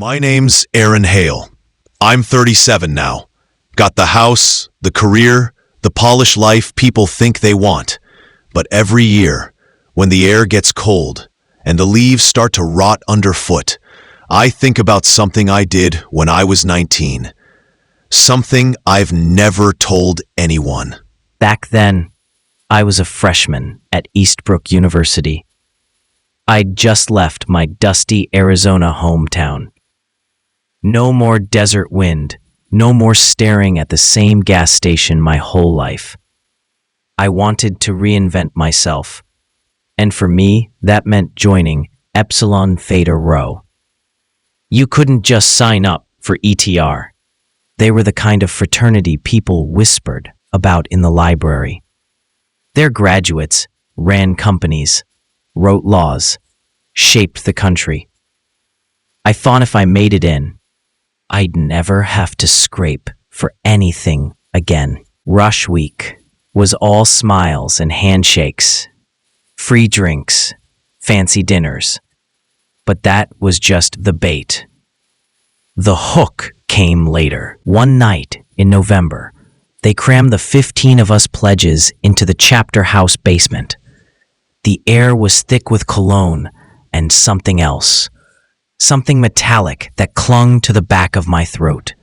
My name's Aaron Hale. I'm 37 now. Got the house, the career, the polished life people think they want. But every year, when the air gets cold and the leaves start to rot underfoot, I think about something I did when I was 19. Something I've never told anyone. Back then, I was a freshman at Eastbrook University. I'd just left my dusty Arizona hometown. No more desert wind, no more staring at the same gas station my whole life. I wanted to reinvent myself, and for me, that meant joining Epsilon Theta Rho. You couldn't just sign up for ETR. They were the kind of fraternity people whispered about in the library. Their graduates ran companies, wrote laws, shaped the country. I thought if I made it in, I'd never have to scrape for anything again. Rush week was all smiles and handshakes, free drinks, fancy dinners. But that was just the bait. The hook came later. One night in November, they crammed the 15 of us pledges into the chapter house basement. The air was thick with cologne and something else. Something metallic that clung to the back of my throat.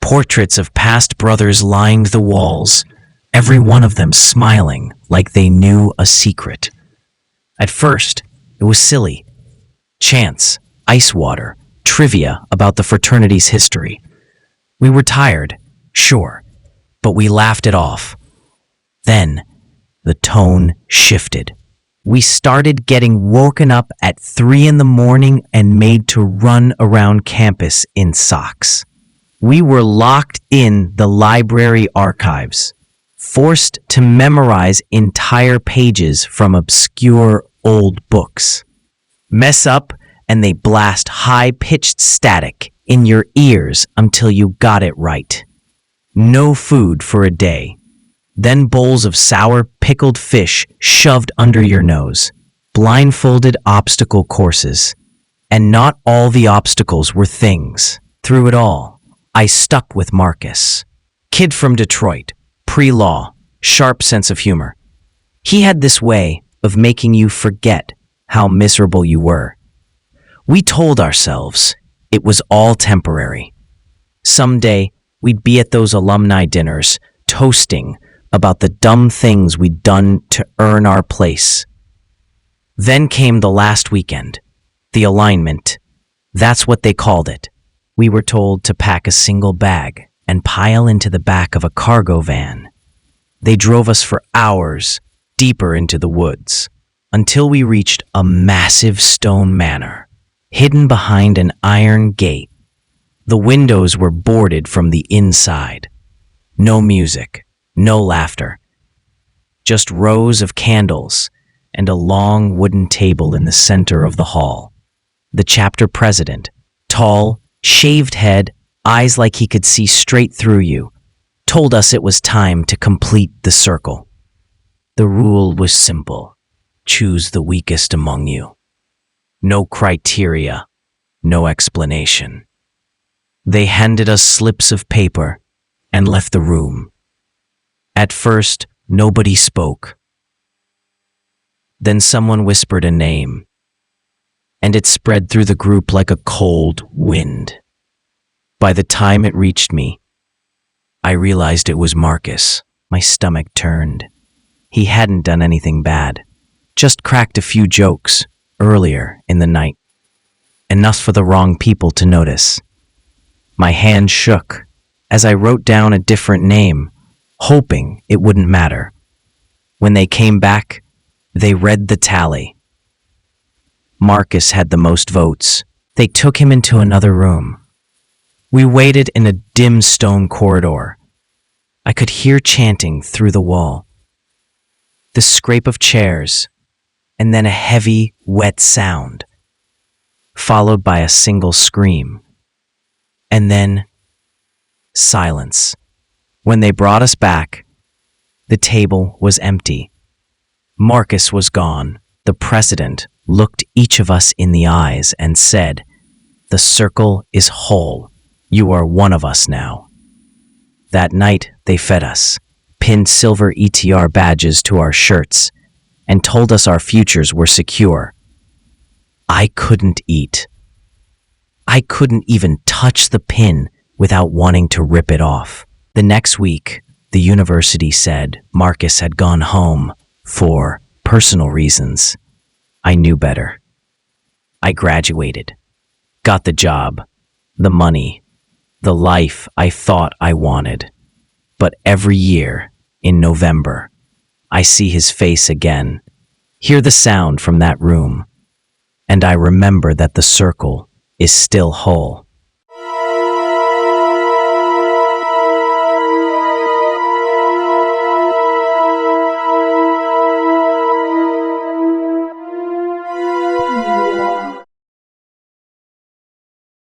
Portraits of past brothers lined the walls, every one of them smiling like they knew a secret. At first, it was silly. Chants, ice water, trivia about the fraternity's history. We were tired, sure, but we laughed it off. Then, the tone shifted. We started getting woken up at 3 a.m. and made to run around campus in socks. We were locked in the library archives, forced to memorize entire pages from obscure old books. Mess up and they blast high-pitched static in your ears until you got it right. No food for a day. Then bowls of sour, pickled fish shoved under your nose. Blindfolded obstacle courses. And not all the obstacles were things. Through it all, I stuck with Marcus. Kid from Detroit, pre-law, sharp sense of humor. He had this way of making you forget how miserable you were. We told ourselves it was all temporary. Someday, we'd be at those alumni dinners, toasting about the dumb things we'd done to earn our place. Then came the last weekend, the alignment. That's what they called it. We were told to pack a single bag and pile into the back of a cargo van. They drove us for hours deeper into the woods until we reached a massive stone manor, hidden behind an iron gate. The windows were boarded from the inside. No music. No laughter, just rows of candles and a long wooden table in the center of the hall. The chapter president, tall, shaved head, eyes like he could see straight through you, told us it was time to complete the circle. The rule was simple. Choose the weakest among you. No criteria, no explanation. They handed us slips of paper and left the room. At first, nobody spoke. Then someone whispered a name, and it spread through the group like a cold wind. By the time it reached me, I realized it was Marcus. My stomach turned. He hadn't done anything bad, just cracked a few jokes earlier in the night, enough for the wrong people to notice. My hand shook as I wrote down a different name, hoping it wouldn't matter. When they came back, they read the tally. Marcus had the most votes. They took him into another room. We waited in a dim stone corridor. I could hear chanting through the wall. The scrape of chairs, and then a heavy, wet sound, followed by a single scream. And then silence. When they brought us back, the table was empty. Marcus was gone. The president looked each of us in the eyes and said, The circle is whole. You are one of us now. That night, they fed us, pinned silver ETR badges to our shirts, and told us our futures were secure. I couldn't eat. I couldn't even touch the pin without wanting to rip it off. The next week, the university said Marcus had gone home for personal reasons. I knew better. I graduated, got the job, the money, the life I thought I wanted. But every year, in November, I see his face again, hear the sound from that room, and I remember that the circle is still whole.